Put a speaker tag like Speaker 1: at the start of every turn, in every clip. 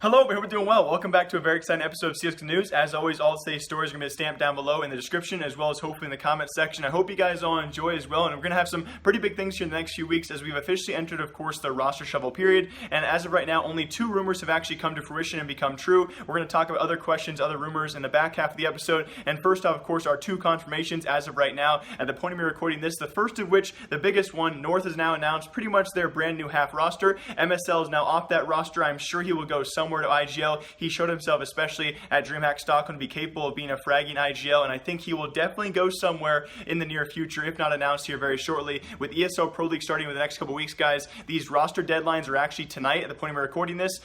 Speaker 1: Hello, we hope you're doing well. Welcome back to a very exciting episode of CSGO News. As always, all today's stories are going to be stamped down below in the description, as well as hopefully in the comment section. I hope you guys all enjoy as well, and we're going to have some pretty big things here in the next few weeks as we've officially entered, of course, the roster shuffle period. And as of right now, only 2 rumors have actually come to fruition and become true. We're going to talk about other questions, other rumors in the back half of the episode. And first off, of course, our 2 confirmations as of right now. At the point of me recording this, the first of which, the biggest one, North has now announced pretty much their brand new half roster. MSL is now off that roster. I'm sure he will go somewhere to IGL. He showed himself, especially at DreamHack Stockholm, to be capable of being a fragging IGL, and I think he will definitely go somewhere in the near future, if not announced here very shortly. With ESL Pro League starting within the next couple weeks, guys, these roster deadlines are actually tonight at the point of me recording this,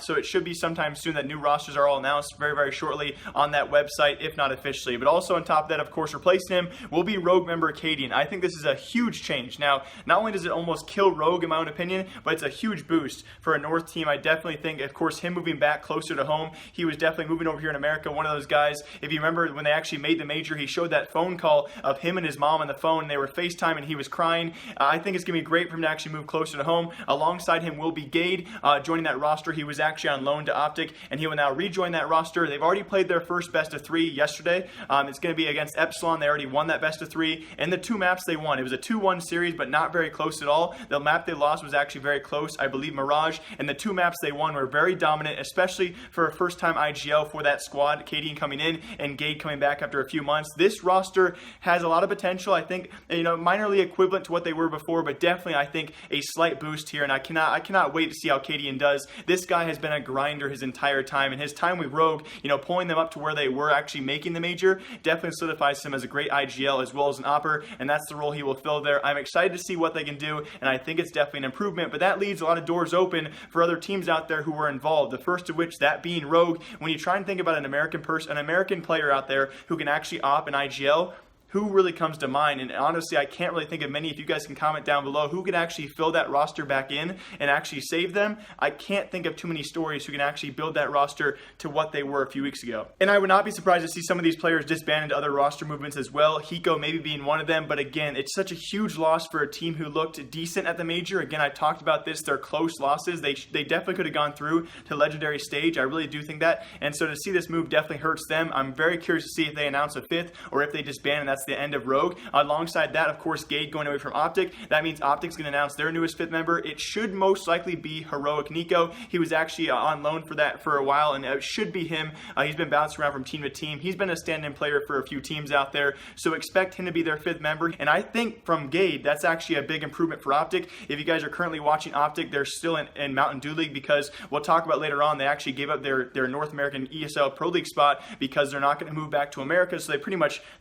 Speaker 1: so it should be sometime soon that new rosters are all announced very, very shortly on that website, if not officially. But also on top of that, of course, replacing him will be Rogue member Gaede, and I think this is a huge change. Now, not only does it almost kill Rogue, in my own opinion, but it's a huge boost for a North team. I definitely think, of course, him moving back closer to home. He was definitely moving over here in America, one of those guys. If you remember when they actually made the major, he showed that phone call of him and his mom on the phone, and they were FaceTime and he was crying. I think it's going to be great for him to actually move closer to home. Alongside him will be Gaede joining that roster. He was actually on loan to OpTic, and he will now rejoin that roster. They've already played their first best of 3 yesterday. It's going to be against Epsilon. They already won that best of 3, and the 2 maps they won. It was a 2-1 series, but not very close at all. The map they lost was actually very close, I believe Mirage, and the 2 maps they won were very dominant, especially for a first-time IGL for that squad. Gaede coming in and Gaede coming back after a few months. This roster has a lot of potential. I think, minorly equivalent to what they were before, but definitely I think a slight boost here, and I cannot wait to see how Gaede does. This guy has been a grinder his entire time, and his time with Rogue, pulling them up to where they were actually making the major, definitely solidifies him as a great IGL as well as an opper, and that's the role he will fill there. I'm excited to see what they can do, and I think it's definitely an improvement, but that leaves a lot of doors open for other teams out there who were involved. The first of which, that being Rogue. When you try and think about an American player out there who can actually op an IGL, who really comes to mind? And honestly, I can't really think of many. If you guys can comment down below who could actually fill that roster back in and actually save them. I can't think of too many stories who can actually build that roster to what they were a few weeks ago. And I would not be surprised to see some of these players disband into other roster movements as well. Hiko maybe being one of them, but again, it's such a huge loss for a team who looked decent at the major. Again, I talked about this, they're close losses. They definitely could have gone through to legendary stage. I really do think that. And so to see this move definitely hurts them. I'm very curious to see if they announce a 5th or if they disband and that's the end of Rogue. Alongside that, of course, Gaede going away from OpTic. That means OpTic's going to announce their newest 5th member. It should most likely be Heroic Nico. He was actually on loan for that for a while, and it should be him. He's been bouncing around from team to team. He's been a stand-in player for a few teams out there, so expect him to be their 5th member. And I think from Gaede, that's actually a big improvement for OpTic. If you guys are currently watching OpTic, they're still in Mountain Dew League because we'll talk about later on, they actually gave up their North American ESL Pro League spot because they're not going to move back to America, so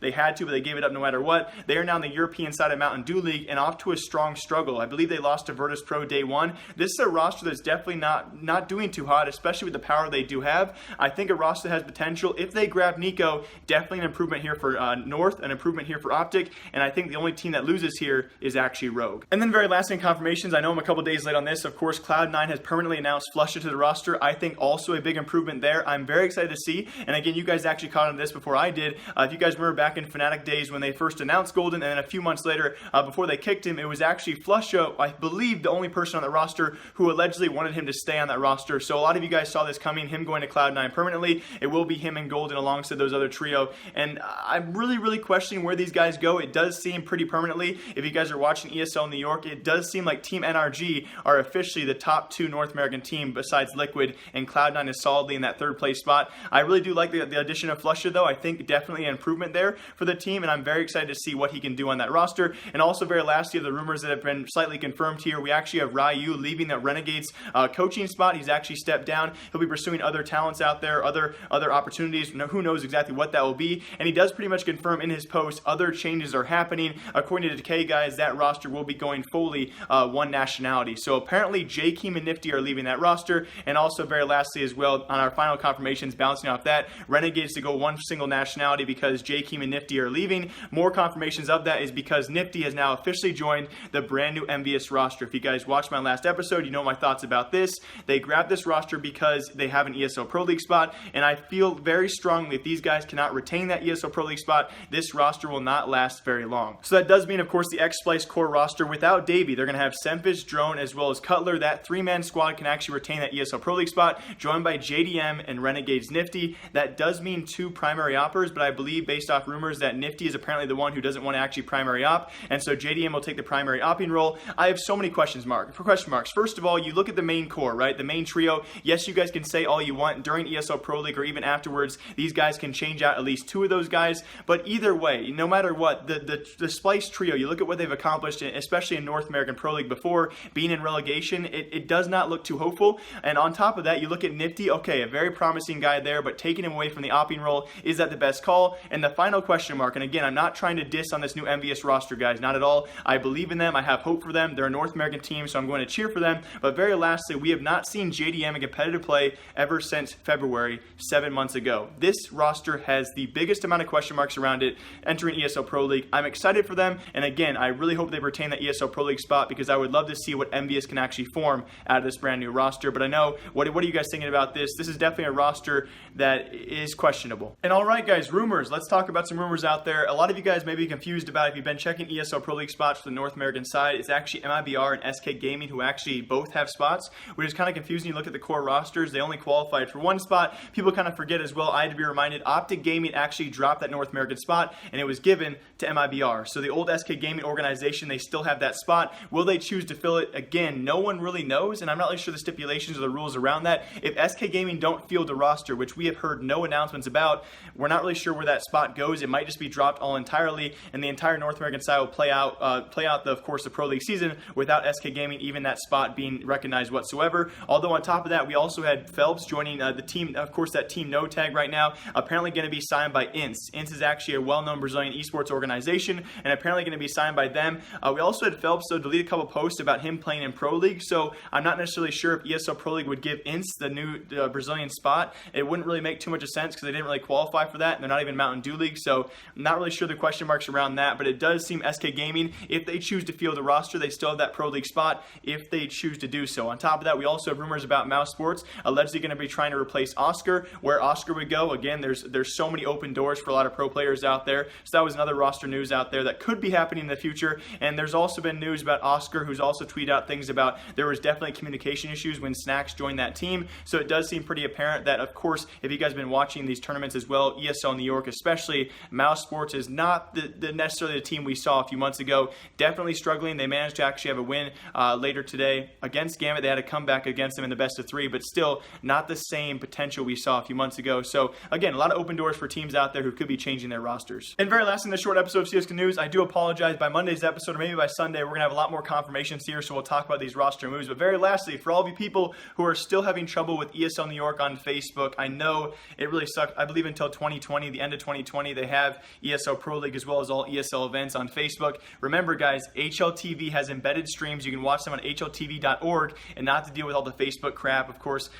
Speaker 1: they had to, but they gave it up no matter what. They are now in the European side of Mountain Dew League and off to a strong struggle. I believe they lost to Virtus Pro day 1. This is a roster that's definitely not doing too hot, especially with the power they do have. I think a roster that has potential. If they grab Nico, definitely an improvement here for North, an improvement here for OpTic, and I think the only team that loses here is actually Rogue. And then very last thing, confirmations. I know I'm a couple days late on this. Of course, Cloud9 has permanently announced Flusha to the roster. I think also a big improvement there. I'm very excited to see, and again, you guys actually caught on this before I did. If you guys remember back in Fnatic days when they first announced Golden, and then a few months later, before they kicked him, it was actually Flusha, I believe, the only person on the roster who allegedly wanted him to stay on that roster. So a lot of you guys saw this coming, him going to Cloud9 permanently. It will be him and Golden alongside those other trio, and I'm really questioning where these guys go. It does seem pretty permanently. If you guys are watching ESL New York, it does seem like Team NRG are officially the top 2 North American team besides Liquid, and Cloud9 is solidly in that 3rd place spot. I really do like the addition of Flusha, though. I think definitely an improvement there for the team, and I'm very excited to see what he can do on that roster. And also very lastly, of the rumors that have been slightly confirmed here, we actually have Ryu leaving the Renegades coaching spot. He's actually stepped down. He'll be pursuing other talents out there, other opportunities. Who knows exactly what that will be. And he does pretty much confirm in his post other changes are happening. According to Decay, guys, that roster will be going fully one nationality. So apparently J-Keem and Nifty are leaving that roster. And also very lastly as well, on our final confirmations, bouncing off that, Renegades to go one single nationality because J-Keem and Nifty are leaving. believing more confirmations of that is because Nifty has now officially joined the brand new Envyus roster. If you guys watched my last episode, you know my thoughts about this. They grabbed this roster because they have an ESL Pro League spot, and I feel very strongly if these guys cannot retain that ESL Pro League spot, this roster will not last very long. So that does mean, of course, the X-Splice core roster without Davey, they're going to have Semphis, Drone, as well as Cutler. That three-man squad can actually retain that ESL Pro League spot, joined by JDM and Renegades Nifty. That does mean 2 primary oppers, but I believe based off rumors that Nifty is apparently the one who doesn't want to actually primary op, and so JDM will take the primary opping role. I have so many question marks. First of all, you look at the main core, right? The main trio. Yes, you guys can say all you want during ESL Pro League or even afterwards. These guys can change out at least 2 of those guys, but either way, no matter what, the Splice trio, you look at what they've accomplished, especially in North American Pro League before being in relegation, it does not look too hopeful. And on top of that, you look at Nifty, okay, a very promising guy there, but taking him away from the opping role, is that the best call? And the final question mark, and again, I'm not trying to diss on this new Envyus roster, guys, not at all. I believe in them, I have hope for them. They're a North American team, so I'm going to cheer for them. But very lastly, we have not seen JDM in competitive play ever since February, 7 months ago. This roster has the biggest amount of question marks around it entering ESL Pro League. I'm excited for them, and again, I really hope they retain that ESL Pro League spot because I would love to see what Envyus can actually form out of this brand new roster. But I know, what are you guys thinking about this? This is definitely a roster that is questionable. And all right, guys, rumors. Let's talk about some rumors out there. A lot of you guys may be confused about if you've been checking ESL Pro League spots for the North American side. It's actually MIBR and SK Gaming who actually both have spots, which is kind of confusing. You look at the core rosters, they only qualified for 1 spot. People kind of forget as well. I had to be reminded, OpTic Gaming actually dropped that North American spot, and it was given to MIBR. So the old SK Gaming organization, they still have that spot. Will they choose to fill it? Again, no one really knows, and I'm not really sure the stipulations or the rules around that. If SK Gaming don't field a roster, which we have heard no announcements about, we're not really sure where that spot goes. It might just be dropped all entirely, and the entire North American side will play out, of course, the Pro League season without SK Gaming even that spot being recognized whatsoever. Although on top of that, we also had Phelps joining the team, of course, that team no tag right now, apparently going to be signed by INS. INS is actually a well-known Brazilian esports organization, and apparently going to be signed by them. We also had Phelps delete a couple posts about him playing in Pro League, so I'm not necessarily sure if ESL Pro League would give INS the new Brazilian spot. It wouldn't really make too much sense because they didn't really qualify for that, and they're not even Mountain Dew League, so I'm not really sure the question marks around that, but it does seem SK Gaming, if they choose to field the roster, they still have that Pro League spot if they choose to do so. On top of that, we also have rumors about Mouse Sports allegedly going to be trying to replace Oscar. Where Oscar would go, again, there's so many open doors for a lot of pro players out there, so that was another roster news out there that could be happening in the future. And there's also been news about Oscar, who's also tweeted out things about there was definitely communication issues when Snacks joined that team, so it does seem pretty apparent that, of course, if you guys have been watching these tournaments as well, ESL New York especially, Mouse Sports is not necessarily the team we saw a few months ago. Definitely struggling. They managed to actually have a win later today against Gambit. They had a comeback against them in the best of 3, but still not the same potential we saw a few months ago. So again, a lot of open doors for teams out there who could be changing their rosters. And very last in this short episode of CSGO News, I do apologize. By Monday's episode, or maybe by Sunday, we're going to have a lot more confirmations here, so we'll talk about these roster moves. But very lastly, for all of you people who are still having trouble with ESL New York on Facebook, I know it really sucked. I believe until 2020, the end of 2020, they have ESL Pro League as well as all ESL events on Facebook. Remember, guys, HLTV has embedded streams. You can watch them on hltv.org and not to deal with all the Facebook crap. Of course,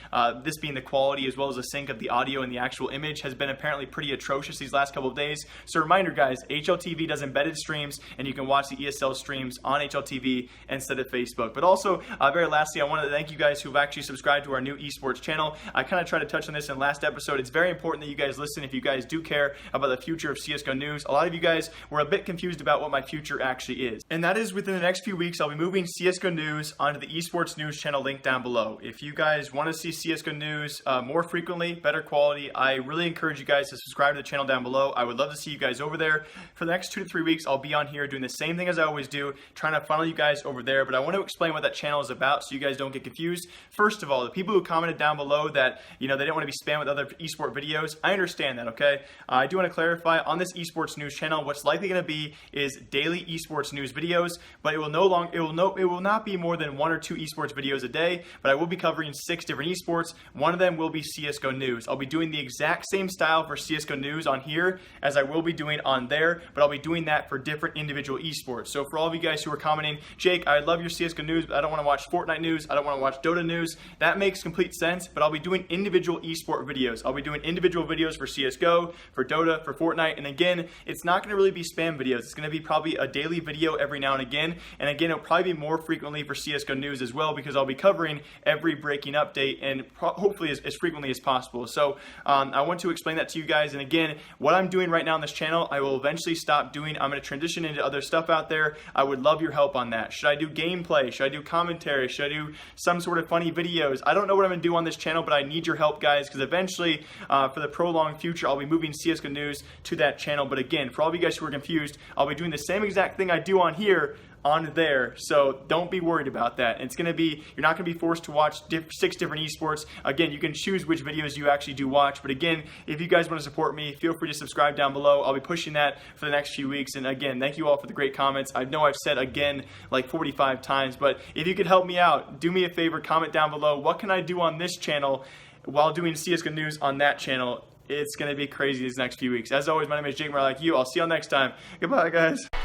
Speaker 1: this being the quality as well as the sync of the audio and the actual image has been apparently pretty atrocious these last couple of days. So reminder, guys, HLTV does embedded streams, and you can watch the ESL streams on HLTV instead of Facebook. But also, very lastly, I want to thank you guys who've actually subscribed to our new eSports channel. I kind of tried to touch on this in the last episode. It's very important that you guys listen if you guys do care about the future of CSGO News. A lot of you guys were a bit confused about what my future actually is. And that is within the next few weeks, I'll be moving CSGO News onto the eSports News channel linked down below. If you guys want to see CSGO News more frequently, better quality, I really encourage you guys to subscribe to the channel down below. I would love to see you guys over there. For the next 2 to 3 weeks, I'll be on here doing the same thing as I always do, trying to funnel you guys over there. But I want to explain what that channel is about so you guys don't get confused. First of all, the people who commented down below that, they didn't want to be spammed with other eSport videos, I understand that, okay? I do want to clarify, on this eSports News channel, what's likely going to be is daily eSports News videos, but it will not be more than 1 or 2 eSports videos a day, but I will be covering 6 different eSports. One of them will be CSGO News. I'll be doing the exact same style for CSGO News on here as I will be doing on there, but I'll be doing that for different individual eSports. So for all of you guys who are commenting, Jake, I love your CSGO News, but I don't want to watch Fortnite news, I don't want to watch Dota news, that makes complete sense, but I'll be doing individual eSport videos. I'll be doing individual videos for CSGO, for Dota, for Fortnite, and again, again, it's not going to really be spam videos. It's going to be probably a daily video every now and again. And again, it'll probably be more frequently for CSGO news as well, because I'll be covering every breaking update and hopefully as frequently as possible. So I want to explain that to you guys. And again, what I'm doing right now on this channel, I will eventually stop doing. I'm going to transition into other stuff out there. I would love your help on that. Should I do gameplay? Should I do commentary? Should I do some sort of funny videos? I don't know what I'm going to do on this channel, but I need your help, guys, because eventually for the prolonged future, I'll be moving CSGO news to that channel. But again, for all of you guys who are confused, I'll be doing the same exact thing I do on here on there, so don't be worried about that. It's going to be, you're not going to be forced to watch 6 different esports. Again, you can choose which videos you actually do watch, but again, if you guys want to support me, feel free to subscribe down below. I'll be pushing that for the next few weeks. And again, thank you all for the great comments. I know I've said again like 45 times, but if you could help me out, do me a favor, comment down below, what can I do on this channel while doing CSGO news on that channel? It's going to be crazy these next few weeks. As always, my name is Jake, more like you. I'll see y'all next time. Goodbye, guys.